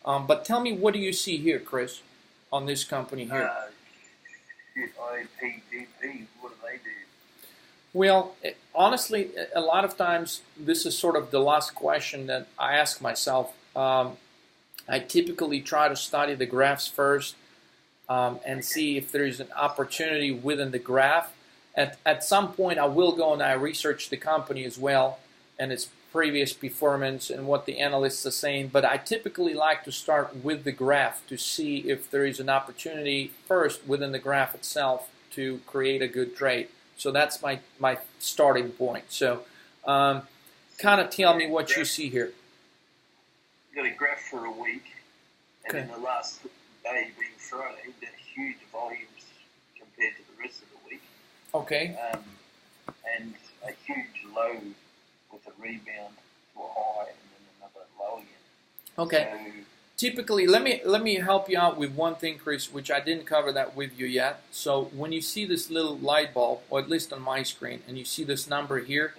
But tell me, what do you see here, Chris, on this company here? IPGP, what do they do? Well, honestly, a lot of times this is sort of the last question that I ask myself. I typically try to study the graphs first and Okay. see if there is an opportunity within the graph. At some point, I will go and I research the company as well and its previous performance and what the analysts are saying. But I typically like to start with the graph to see if there is an opportunity first within the graph itself to create a good trade. So that's my starting point. So So kind of you've tell got me a what you graph, see here. you've got a graph for a week, and Okay. in the last day being Friday, there are huge volumes compared to the rest of the week, Okay. um, and a huge low with a rebound to a high and then another low again. Okay. So, Typically, let me help you out with one thing, Chris, which I didn't cover that with you yet. So when you see this little light bulb, or at least on my screen, and you see this number here,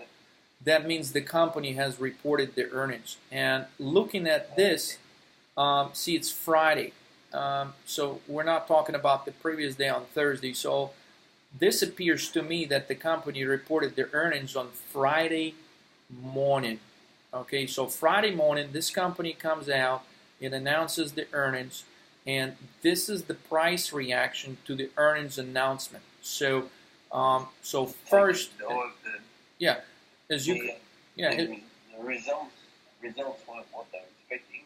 that means the company has reported their earnings. And looking at this, see, it's Friday, so we're not talking about the previous day on Thursday. So this appears to me that the company reported their earnings on Friday morning. Okay, so Friday morning, this company comes out, it announces the earnings, and this is the price reaction to the earnings announcement. So take a first, dive then. yeah, as you, The, yeah, the results weren't what they were expecting,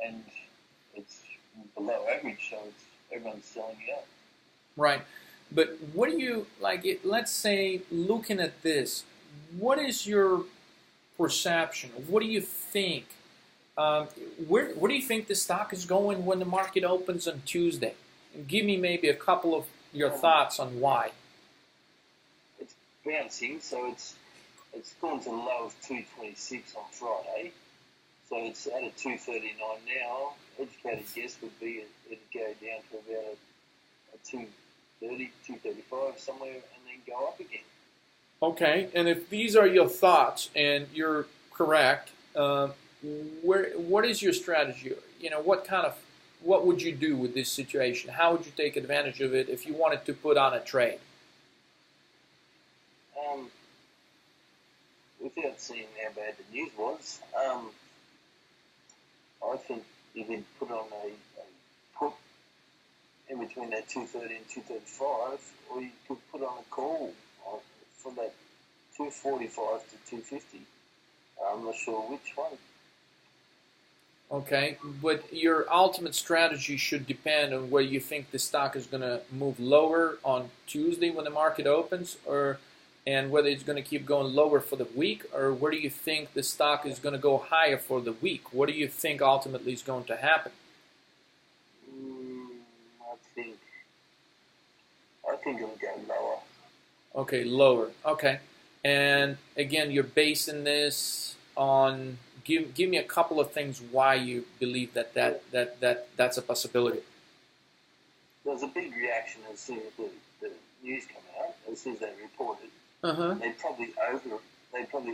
and it's below average, so it's everyone's selling it out. right. But what do you like? Let's say, looking at this, what is your perception? What do you think? Um, where do you think the stock is going when the market opens on Tuesday? And give me maybe a couple of your Um, thoughts on why. it's bouncing, so it's gone to the low of 226 on Friday, so it's at a 239 now. Educated guess would be it'd go down to about a 230, 235 somewhere, and then go up again. Okay, and if these are your thoughts and you're correct, what is your strategy? What would you do with this situation? How would you take advantage of it if you wanted to put on a trade? Um, Without seeing how bad the news was, I think you could put on a put in between that 230 and 235, or you could put on a call for that 245 to 250. I'm not sure which one. Okay, but your ultimate strategy should depend on whether you think the stock is going to move lower on Tuesday when the market opens, or and whether it's going to keep going lower for the week, or where do you think the stock is going to go higher for the week? What do you think ultimately is going to happen? Mm, I think I think it'll go lower. Okay, lower. Okay, and again, you're basing this on give me a couple of things why you believe that's a possibility. There was a big reaction as soon as the news came out. As soon as they reported, Uh huh. they probably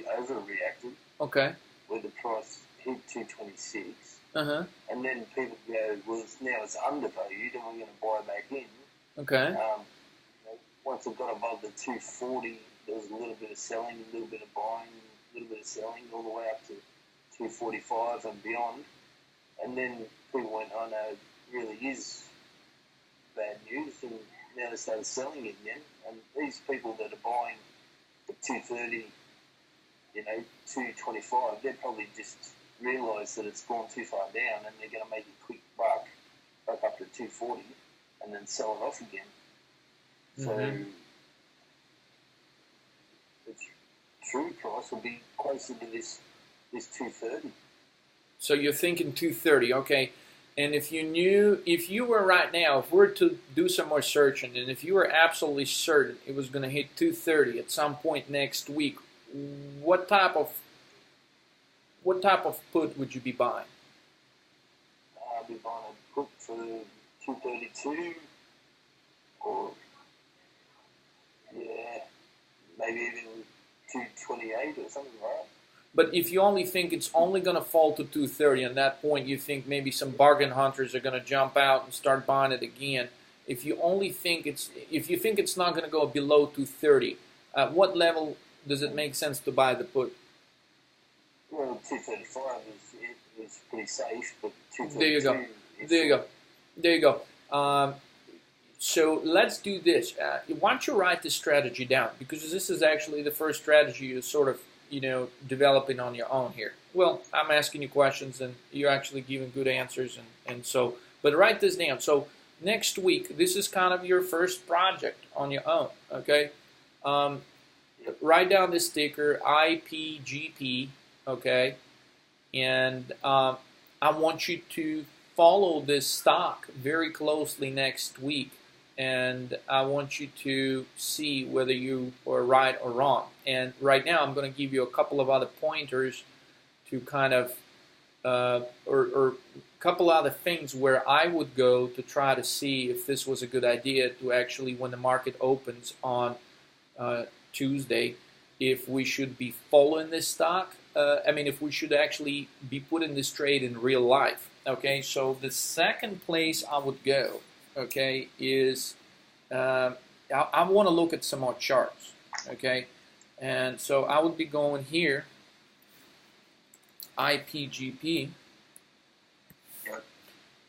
overreacted Okay. where the price hit 226, Uh huh. and then people go, well, now it's undervalued, and we're going to buy back in. Okay. Once it got above the 240, there was a little bit of selling, a little bit of buying, a little bit of selling, all the way up to 245 and beyond. And then people went, oh no, it really is bad news, and now they started selling it again. And these people that are buying at 230, 225, they probably just realised that it's gone too far down, and they're going to make a quick buck back up to 240 and then sell it off again. So Mm-hmm. the true price will be closer to this 230. So you're thinking 230, okay? And if you were right now, if we were to do some more searching, and if you were absolutely certain it was going to hit 230 at some point next week, what type of put would you be buying? I'll be buying a put for 232, or yeah, maybe even 228 or something like that. But if you only think it's only going to fall to 230, at that point you think maybe some bargain hunters are going to jump out and start buying it again. If you think it's not going to go below 230, at what level does it make sense to buy the put? Well, 235 is pretty safe, but 232. There you go. There you go. So let's do this. Why don't you write this strategy down? Because this is actually the first strategy you're sort of, developing on your own here. Well, I'm asking you questions and you're actually giving good answers, and so, but write this down. So next week, this is kind of your first project on your own, okay? Write down this sticker, IPGP, okay? And I want you to follow this stock very closely next week, and I want you to see whether you are right or wrong. And right now I'm going to give you a couple of other pointers to kind of, or a couple other things where I would go to try to see if this was a good idea to actually, when the market opens on Tuesday, if we should be following this stock. If we should actually be putting this trade in real life. Okay, so the second place I would go, okay, is I want to look at some more charts, okay, and so I would be going here, IPGP,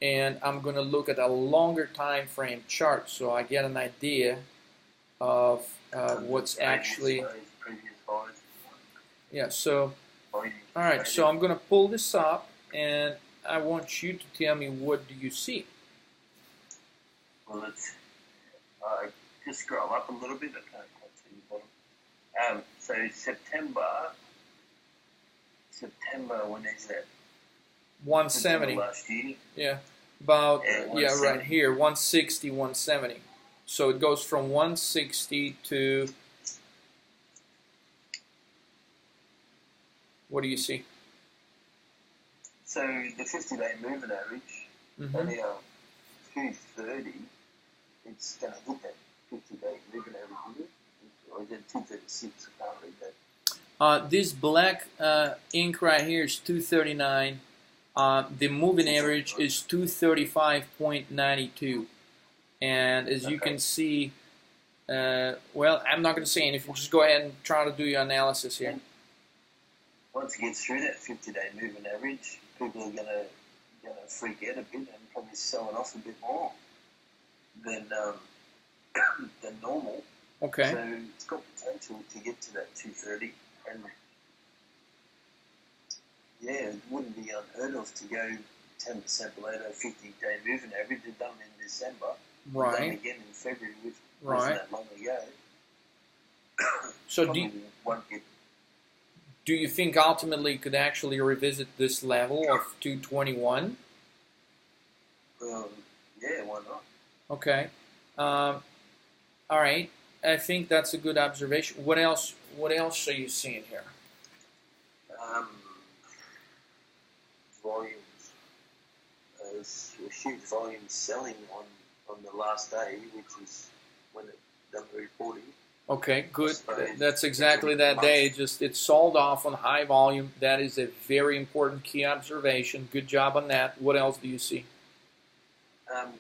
and I'm going to look at a longer time frame chart so I get an idea of what's actually, yeah, so, alright, so I'm going to pull this up, and I want you to tell me, what do you see? Well, let's just scroll up a little bit. I can't quite see the bottom. So September, when is that? 170. Last year. Yeah, about, yeah, right here, 160, 170. So it goes from 160 to, what do you see? So the 50-day moving average, at 230, it's going to hit that 50-day moving average, isn't it? Or is it 236? I can't read that. This black ink right here is 239. The moving average is 235.92. And as you can see, well, I'm not going to say anything. Just go ahead and try to do your analysis here. Once it gets through that 50-day moving average, people are going to freak out a bit and probably sell it off a bit more than normal. Okay. So it's got potential to get to that 230, and yeah, it wouldn't be unheard of to go 10% below that 50-day moving average. They've done it in December. Right. Done again in February, which right. wasn't that long ago. So do you think ultimately could actually revisit this level of 221? Yeah, why not? Okay. All right. I think that's a good observation. What else are you seeing here? Volumes. There's a huge volume selling on the last day, which is when it done the reporting. Okay, good. That's exactly that day. It sold off on high volume. That is a very important key observation. Good job on that. What else do you see?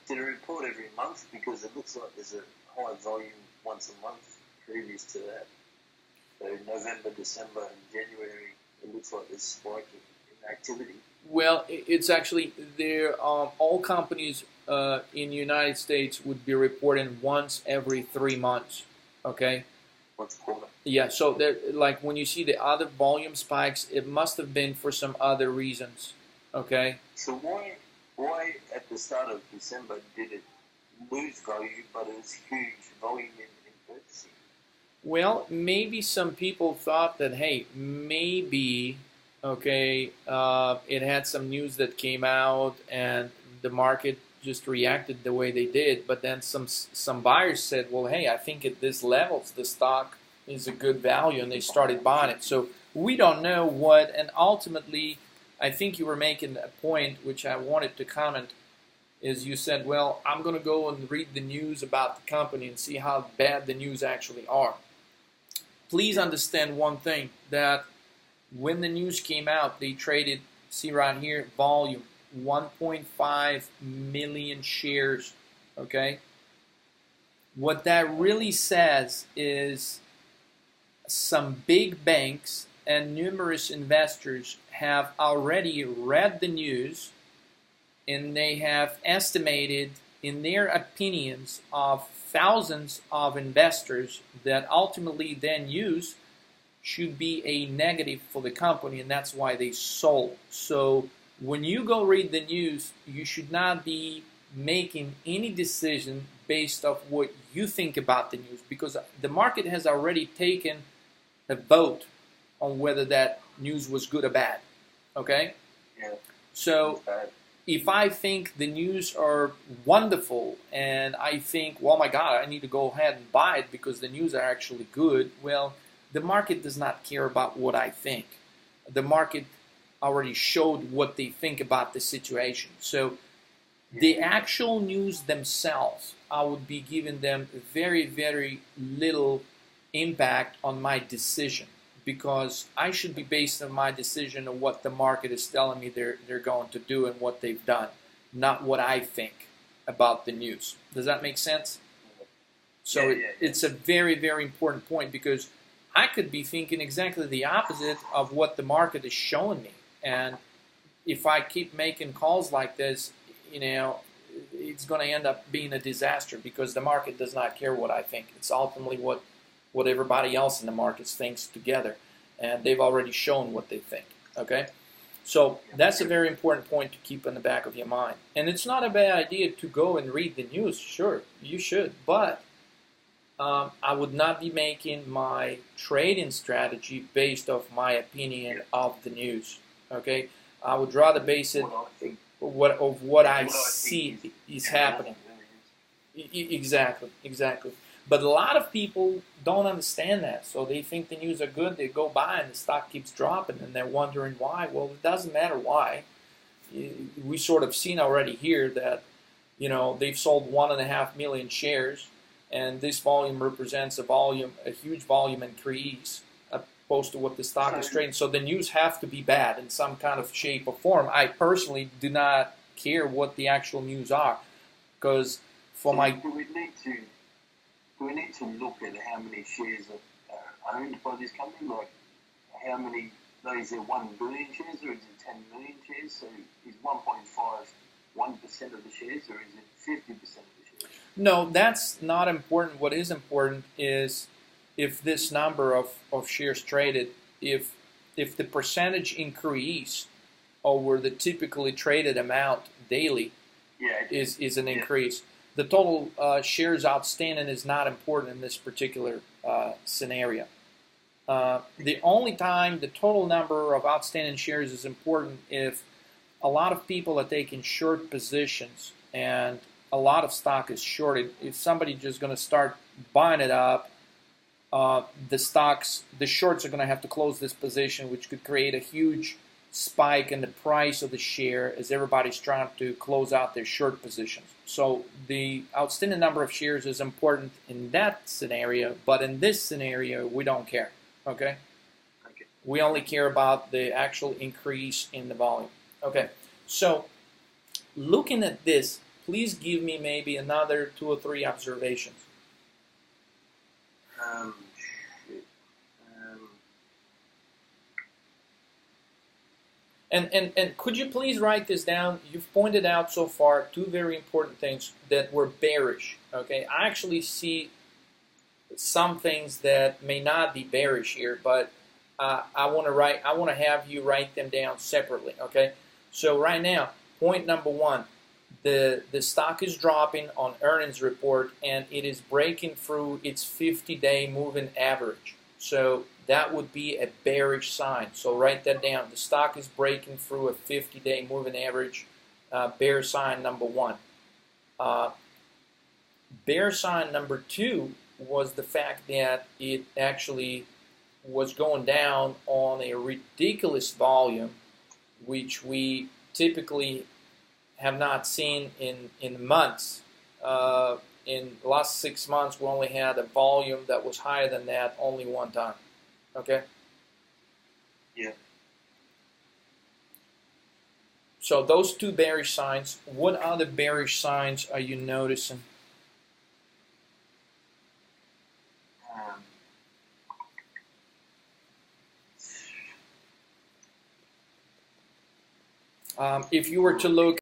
Did a report every month, because it looks like there's a high volume once a month previous to that. So November, December, and January, it looks like there's spike in activity. Well, it's actually there. All companies in the United States would be reporting once every 3 months. Okay. Once a quarter. Yeah. So like when you see the other volume spikes, it must have been for some other reasons. Okay. So why at the start of December did it lose value, but it was huge volume in purchasing? Well, maybe some people thought that, hey, maybe, okay, it had some news that came out and the market just reacted the way they did. But then some buyers said, well, hey, I think at this levels the stock is a good value, and they started buying it. So we don't know what, and ultimately, I think you were making a point which I wanted to comment, is you said, well, I'm going to go and read the news about the company and see how bad the news actually are. Please understand one thing, that When the news came out, they traded, see right here, volume, 1.5 million shares, okay? What that really says is some big banks and numerous investors have already read the news, and they have estimated, in their opinions, of thousands of investors that ultimately then use should be a negative for the company, and that's why they sold. So when you go read the news, you should not be making any decision based off what you think about the news, because the market has already taken a vote on whether that news was good or bad. Okay? Yeah. So if I think the news are wonderful and I think, well, my God, I need to go ahead and buy it because the news are actually good, well, the market does not care about what I think. The market already showed what they think about the situation. So the actual news themselves, I would be giving them very, very little impact on my decision, because I should be based on my decision on what the market is telling me they're going to do and what they've done, not what I think about the news. Does that make sense? So it's a very, very important point, because I could be thinking exactly the opposite of what the market is showing me. And if I keep making calls like this, it's going to end up being a disaster, because the market does not care what I think. It's ultimately what everybody else in the markets thinks together, and they've already shown what they think. Okay, so that's a very important point to keep in the back of your mind. And it's not a bad idea to go and read the news. Sure, you should, but I would not be making my trading strategy based off my opinion of the news. Okay, I would rather base it of what I see is happening. Exactly. But a lot of people don't understand that, so they think the news are good, they go buy, and the stock keeps dropping, and they're wondering why. Well, it doesn't matter why. We sort of seen already here that, they've sold 1.5 million shares, and this volume represents a huge volume increase opposed to what the stock is trading. So the news have to be bad in some kind of shape or form. I personally do not care what the actual news are, because for my... Do we need to look at how many shares are owned by this company? Like, how many, is there 1 billion shares, or is it 10 million shares? So is 1.5 1% of the shares, or is it 50% of the shares? No, that's not important. What is important is if this number of shares traded, if the percentage increase over the typically traded amount daily is an increase. The total shares outstanding is not important in this particular scenario. The only time the total number of outstanding shares is important if a lot of people are taking short positions and a lot of stock is shorted. If somebody's just going to start buying it up, the shorts are going to have to close this position, which could create a huge spike in the price of the share as everybody's trying to close out their short positions. So the outstanding number of shares is important in that scenario, but in this scenario, we don't care. Okay? We only care about the actual increase in the volume. Okay, so looking at this, please give me maybe another 2 or 3 observations. And could you please write this down? You've pointed out so far 2 very important things that were bearish. Okay, I actually see some things that may not be bearish here, but I want to have you write them down separately. Okay, so right now, point number 1, the stock is dropping on earnings report, and it is breaking through its 50-day moving average. So that would be a bearish sign. So write that down. The stock is breaking through a 50-day moving average. Bear sign number 1. Bear sign number 2 was the fact that it actually was going down on a ridiculous volume, which we typically have not seen in months. In the last 6 months, we only had a volume that was higher than that only one time. Okay? Yeah. So those two bearish signs. What other bearish signs are you noticing? If you were to look